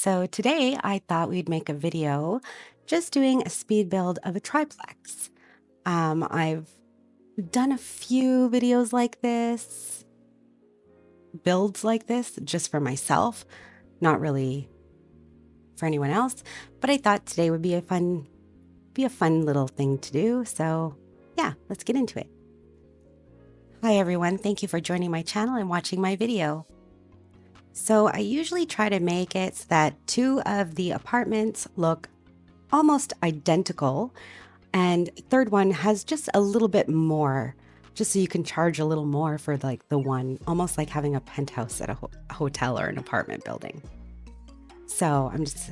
So today I thought we'd make a video just doing a speed build of a triplex. I've done a few videos like this, builds like this, just for myself, not really for anyone else. But I thought today would be a fun little thing to do. So yeah, let's get into it. Hi everyone, thank you for joining my channel and watching my video. So I usually try to make it so that two of the apartments look almost identical, and third one has just a little bit more, just so you can charge a little more for like the one, almost like having a penthouse at a hotel or an apartment building. So I'm just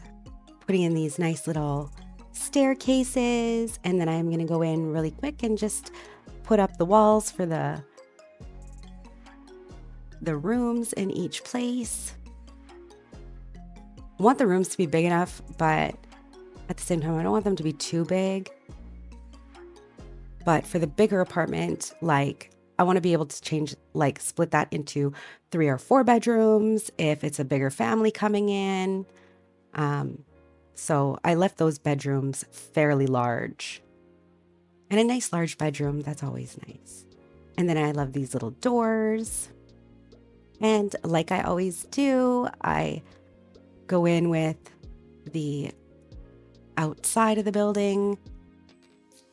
putting in these nice little staircases, and then I'm going to go in really quick and just put up the walls for the rooms in each place. I want the rooms to be big enough, but at the same time, I don't want them to be too big. But for the bigger apartment, like I want to be able to change, like split that into 3 or 4 bedrooms if it's a bigger family coming in. So I left those bedrooms fairly large. And a nice large bedroom, that's always nice. And then I love these little doors. And like I always do, I go in with the outside of the building,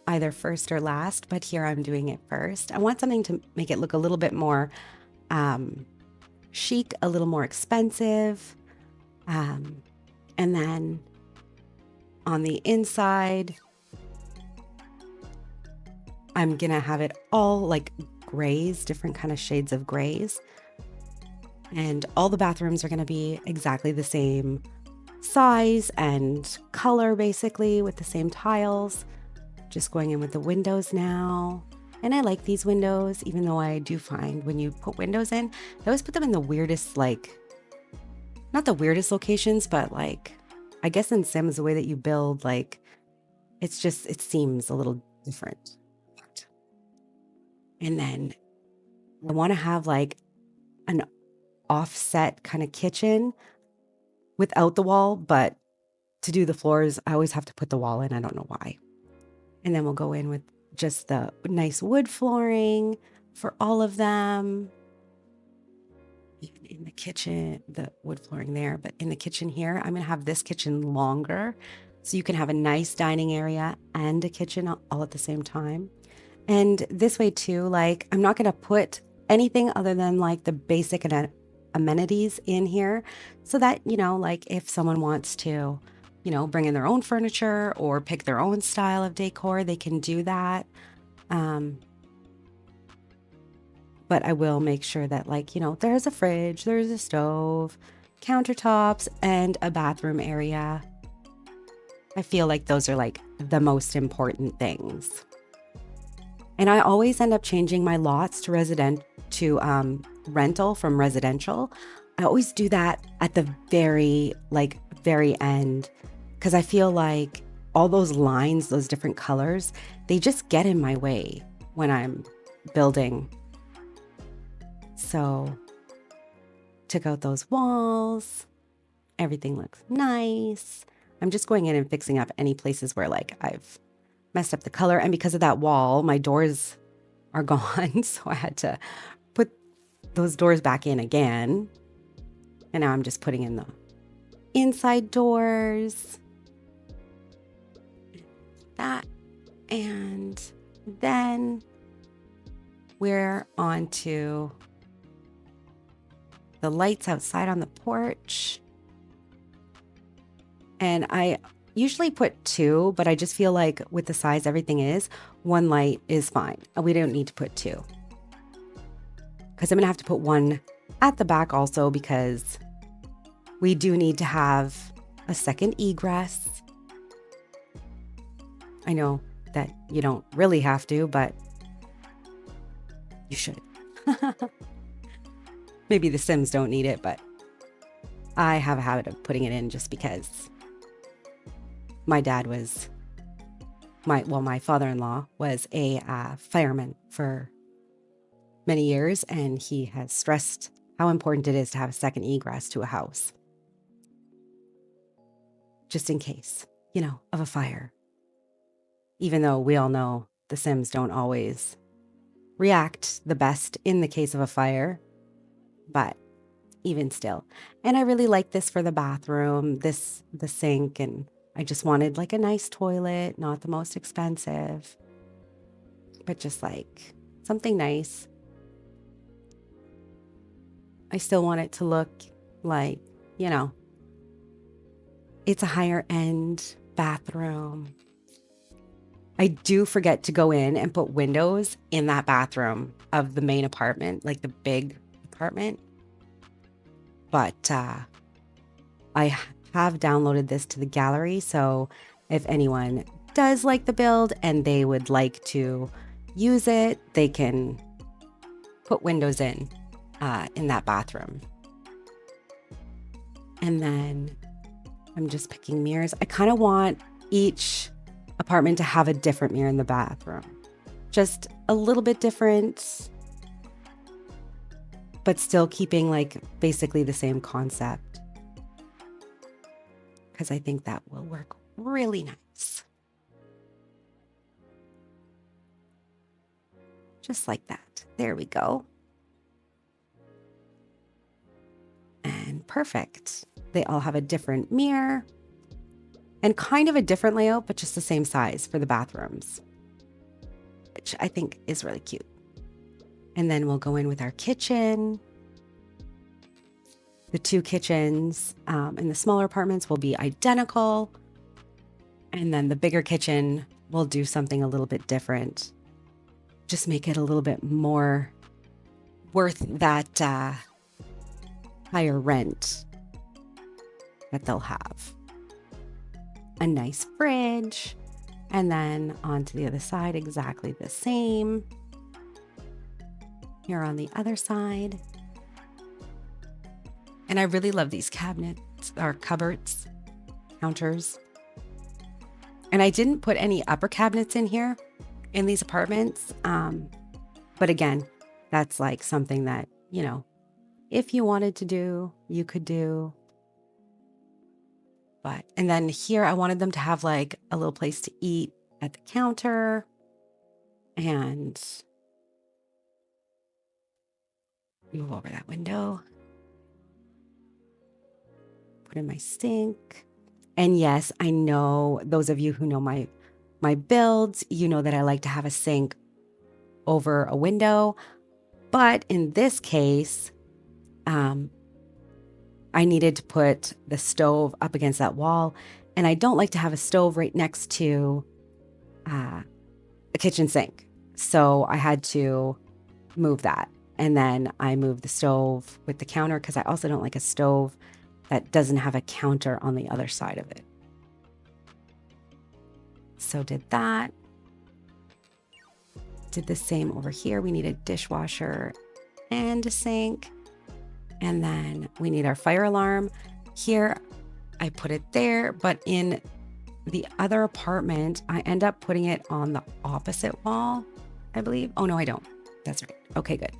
either first or last, but here I'm doing it first. I want something to make it look a little bit more chic, a little more expensive. And then on the inside, I'm gonna have it all like grays, different kind of shades of grays. And all the bathrooms are gonna be exactly the same size and color, basically, with the same tiles. Just going in with the windows now. And I like these windows, even though I do find when you put windows in, they always put them in the weirdest, like, not the weirdest locations, but like, I guess in Sims, the way that you build, like, it seems a little different. And then I want to have like an offset kind of kitchen without the wall, but to do the floors, I always have to put the wall in. I don't know why. And then we'll go in with just the nice wood flooring for all of them. In the kitchen, the wood flooring there, but in the kitchen here, I'm going to have this kitchen longer so you can have a nice dining area and a kitchen all at the same time. And this way too, like I'm not going to put anything other than like the basic amenities in here so that, like if someone wants to, bring in their own furniture or pick their own style of decor, they can do that. But I will make sure that like, there's a fridge, there's a stove, countertops, and a bathroom area. I feel like those are like the most important things. And I always end up changing my lots to rental from residential. I always do that at the very end, because I feel like all those lines, those different colors, they just get in my way when I'm building. So took out those walls. Everything looks nice. I'm just going in and fixing up any places where like I've messed up the color. And because of that wall, my doors are gone. So I had to put those doors back in again. And now I'm just putting in the inside doors. That. And then we're on to the lights outside on the porch. And I usually put 2, but I just feel like with the size everything is, 1 light is fine. We don't need to put 2. Because I'm going to have to put 1 at the back also, because we do need to have a second egress. I know that you don't really have to, but you should. Maybe the Sims don't need it, but I have a habit of putting it in just because my father-in-law was a fireman for many years, and he has stressed how important it is to have a second egress to a house. just in case, of a fire. Even though we all know the Sims don't always react the best in the case of a fire, but even still. And I really like this for the bathroom, the sink, and I just wanted like a nice toilet, not the most expensive, but just like something nice. I still want it to look like, it's a higher end bathroom. I do forget to go in and put windows in that bathroom of the main apartment, like the big apartment. But I have downloaded this to the gallery. So if anyone does like the build and they would like to use it, they can put windows in that bathroom. And then I'm just picking mirrors. I kind of want each apartment to have a different mirror in the bathroom. Just a little bit different, but still keeping like basically the same concept. Because I think that will work really nice. Just like that. There we go. And perfect. They all have a different mirror and kind of a different layout, but just the same size for the bathrooms, which I think is really cute. And then we'll go in with our kitchen. The two kitchens in the smaller apartments will be identical. And then the bigger kitchen will do something a little bit different. Just make it a little bit more worth that higher rent that they'll have. A nice fridge. And then onto the other side, exactly the same. Here on the other side. And I really love these cabinets or cupboards, counters. And I didn't put any upper cabinets in here in these apartments. But again, that's like something that, if you wanted to do, you could do. And then here I wanted them to have like a little place to eat at the counter and move over that window. Put in my sink. And yes, I know those of you who know my builds, you know that I like to have a sink over a window. But in this case, I needed to put the stove up against that wall. And I don't like to have a stove right next to a kitchen sink. So I had to move that. And then I moved the stove with the counter because I also don't like a stove that doesn't have a counter on the other side of it. So did that. Did the same over here. We need a dishwasher and a sink. And then we need our fire alarm. Here, I put it there, but in the other apartment, I end up putting it on the opposite wall, I believe. Oh, no, I don't. That's right. Okay, good.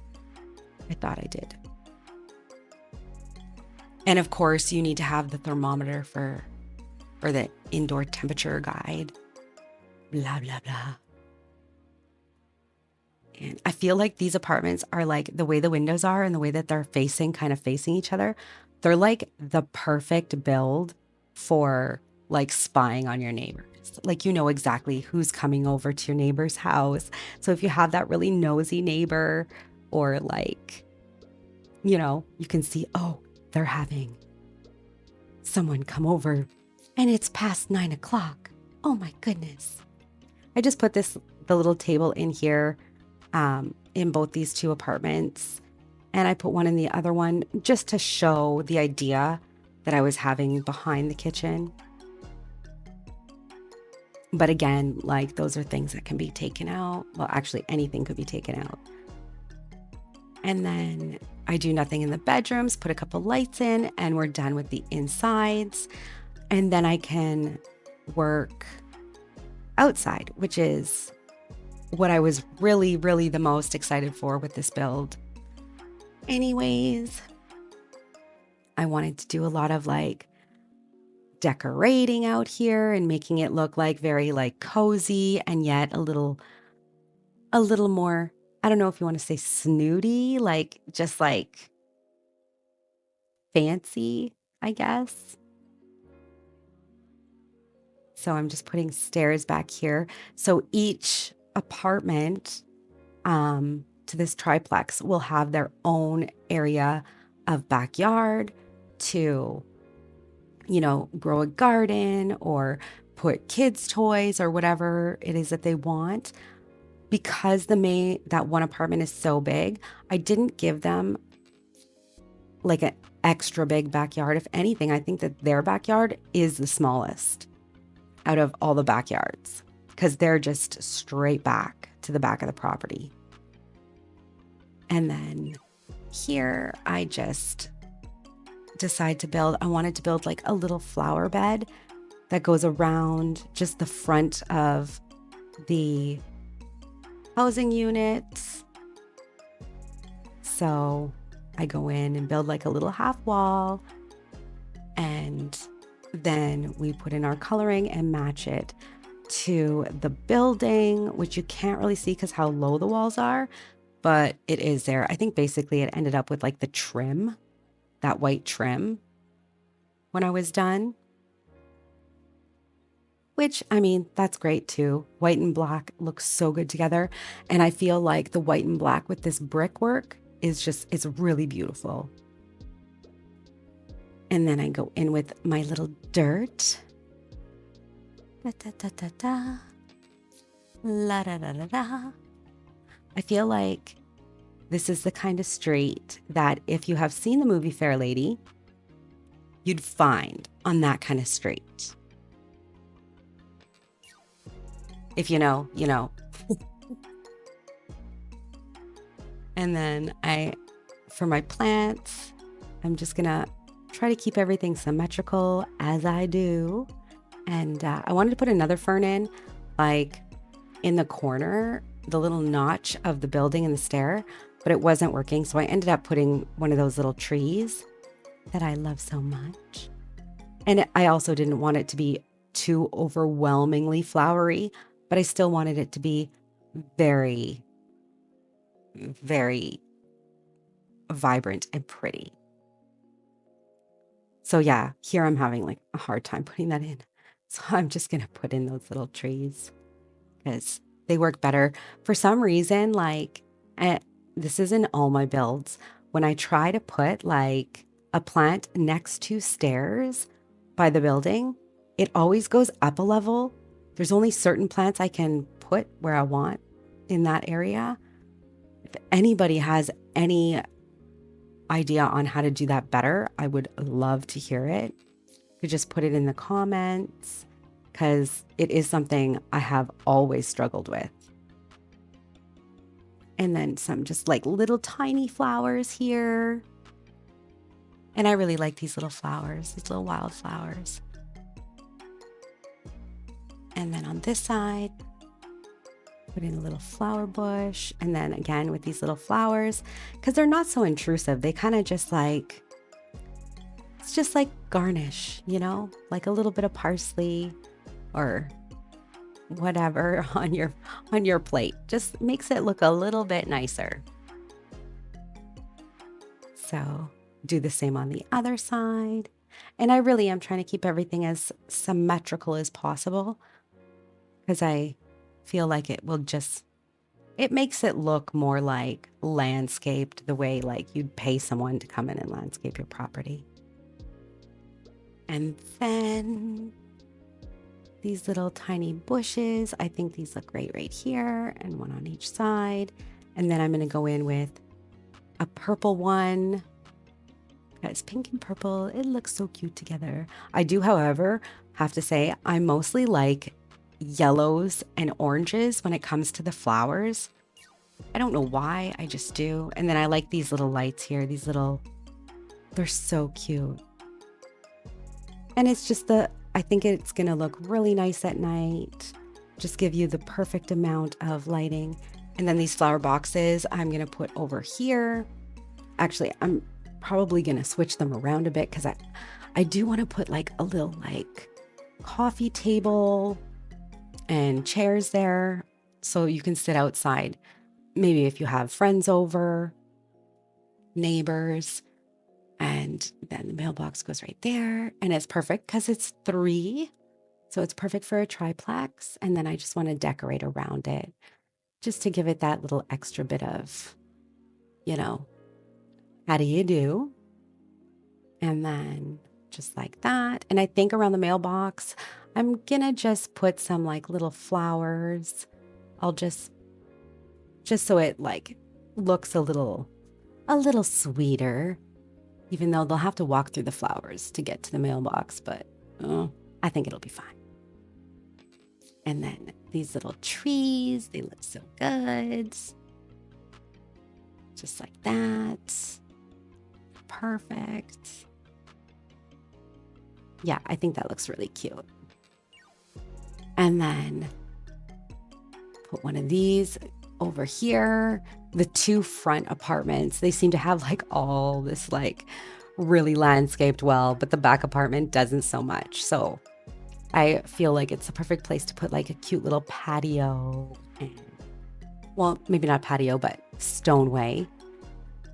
I thought I did. And of course, you need to have the thermometer for the indoor temperature guide. Blah, blah, blah. And I feel like these apartments are like the way the windows are and the way that they're kind of facing each other. They're like the perfect build for like spying on your neighbors. Like, exactly who's coming over to your neighbor's house. So if you have that really nosy neighbor or like, you can see, oh, they're having someone come over and it's past 9 o'clock. Oh my goodness. I just put the little table in here in both these two apartments. And I put one in the other one just to show the idea that I was having behind the kitchen. But again, like those are things that can be taken out. Well, actually anything could be taken out. And then I do nothing in the bedrooms, put a couple lights in, and we're done with the insides. And then I can work outside, which is what I was really, really the most excited for with this build. Anyways, I wanted to do a lot of like decorating out here and making it look like very like cozy and yet a little more, I don't know if you want to say snooty, like just like fancy, I guess. So I'm just putting stairs back here. So each apartment to this triplex will have their own area of backyard to, you know, grow a garden or put kids' toys or whatever it is that they want. Because that one apartment is so big, I didn't give them like an extra big backyard. If anything, I think that their backyard is the smallest out of all the backyards because they're just straight back to the back of the property. And then here I just decide to build, I wanted to build like a little flower bed that goes around just the front of the housing units. So I go in and build like a little half wall, and then we put in our coloring and match it to the building, which you can't really see because how low the walls are, but it is there. I think basically it ended up with like the trim, that white trim when I was done, which I mean, that's great too. White and black looks so good together. And I feel like the white and black with this brickwork is just, it's really beautiful. And then I go in with my little dirt. Da, da, da, da, da. La, da, da, da, da. I feel like this is the kind of street that if you have seen the movie Fair Lady, you'd find on that kind of street. If you know, you know. And then for my plants, I'm just gonna try to keep everything symmetrical as I do. And I wanted to put another fern in, like in the corner, the little notch of the building and the stair, but it wasn't working. So I ended up putting one of those little trees that I love so much. And I also didn't want it to be too overwhelmingly flowery, but I still wanted it to be very, very vibrant and pretty. So yeah, here I'm having like a hard time putting that in. So I'm just going to put in those little trees because they work better. For some reason, like this is in all my builds. When I try to put like a plant next to stairs by the building, it always goes up a level. There's only certain plants I can put where I want in that area. If anybody has any idea on how to do that better, I would love to hear it. You could just put it in the comments because it is something I have always struggled with. And then some just like little tiny flowers here. And I really like these little flowers, these little wildflowers. And then on this side, put in a little flower bush. And then again with these little flowers, because they're not so intrusive. They kind of just like, it's just like garnish, you know, like a little bit of parsley or whatever on your plate. Just makes it look a little bit nicer. So do the same on the other side. And I really am trying to keep everything as symmetrical as possible because I feel like it makes it look more like landscaped, the way like you'd pay someone to come in and landscape your property. And then these little tiny bushes, I think these look great right here, and one on each side. And then I'm going to go in with a purple one. Guys, pink and purple, it looks so cute together. I do, however, have to say I mostly like yellows and oranges when it comes to the flowers. I don't know why, I just do. And then I like these little lights here, they're so cute. And it's just I think it's gonna look really nice at night. Just give you the perfect amount of lighting. And then these flower boxes I'm gonna put over here. Actually, I'm probably gonna switch them around a bit because I do want to put like a little like coffee table and chairs there so you can sit outside. Maybe if you have friends over, neighbors, and then the mailbox goes right there. And it's perfect because it's 3. So it's perfect for a triplex. And then I just want to decorate around it just to give it that little extra bit of, you know, how do you do? And then just like that. And I think around the mailbox, I'm gonna just put some like little flowers. I'll just so it like looks a little sweeter, even though they'll have to walk through the flowers to get to the mailbox, but I think it'll be fine. And then these little trees, they look so good. Just like that. Perfect. Yeah, I think that looks really cute. And then put one of these over here. The 2 front apartments, they seem to have like all this like really landscaped well, but the back apartment doesn't so much. So I feel like it's the perfect place to put like a cute little patio and, well, maybe not patio, but stoneway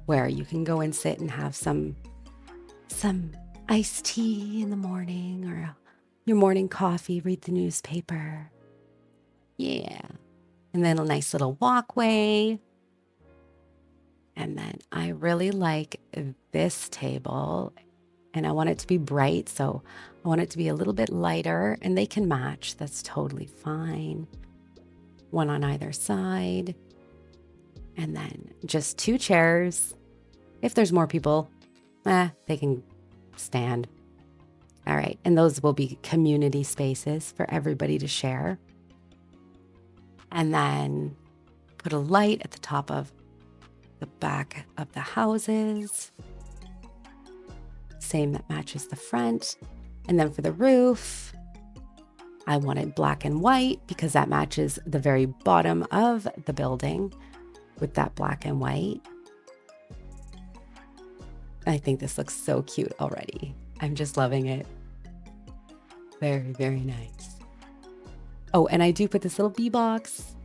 where you can go and sit and have some iced tea in the morning or your morning coffee, read the newspaper. Yeah. And then a nice little walkway. And then I really like this table and I want it to be bright. So I want it to be a little bit lighter and they can match. That's totally fine. One on either side. And then just 2 chairs. If there's more people, they can stand. All right. And those will be community spaces for everybody to share. And then put a light at the top of the back of the houses. Same that matches the front. And then for the roof, I wanted black and white because that matches the very bottom of the building with that black and white. I think this looks so cute already. I'm just loving it. Very, very nice. Oh, and I do put this little bee box.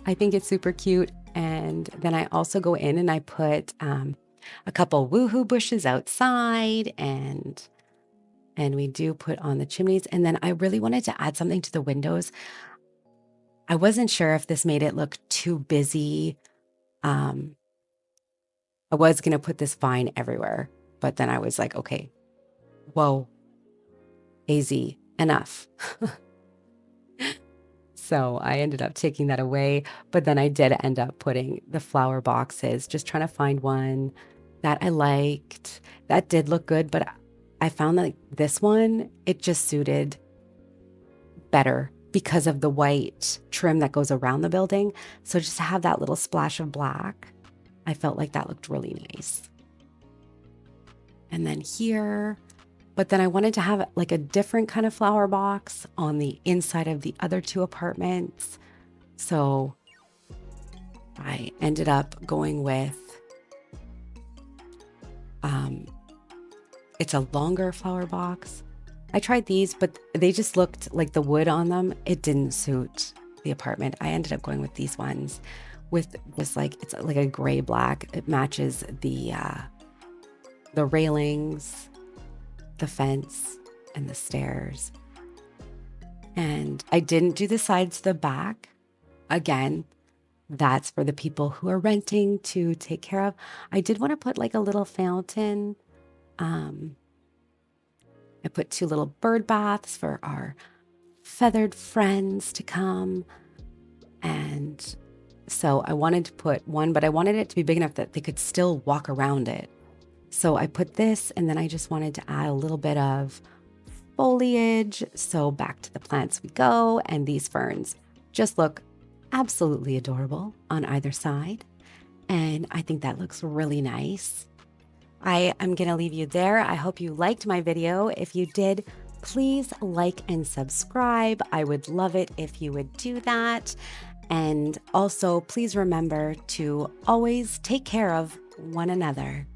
I think it's super cute. And then I also go in and I put a couple woohoo bushes outside and we do put on the chimneys. And then I really wanted to add something to the windows. I wasn't sure if this made it look too busy. I was going to put this vine everywhere, but then I was like, okay, whoa, AZ, enough. So I ended up taking that away, but then I did end up putting the flower boxes, just trying to find one that I liked. That did look good, but I found that this one, it just suited better because of the white trim that goes around the building. So just to have that little splash of black, I felt like that looked really nice. And then here, but then I wanted to have like a different kind of flower box on the inside of the other 2 apartments. So I ended up going with, it's a longer flower box. I tried these, but they just looked like the wood on them. It didn't suit the apartment. I ended up going with these ones with this like, it's like a gray black. It matches the railings, the fence, and the stairs. And I didn't do the sides to the back. Again, that's for the people who are renting to take care of. I did want to put like a little fountain. I put 2 little bird baths for our feathered friends to come. And so I wanted to put one, but I wanted it to be big enough that they could still walk around it. So I put this, and then I just wanted to add a little bit of foliage. So back to the plants we go, and these ferns just look absolutely adorable on either side. And I think that looks really nice. I am going to leave you there. I hope you liked my video. If you did, please like and subscribe. I would love it if you would do that. And also, please remember to always take care of one another.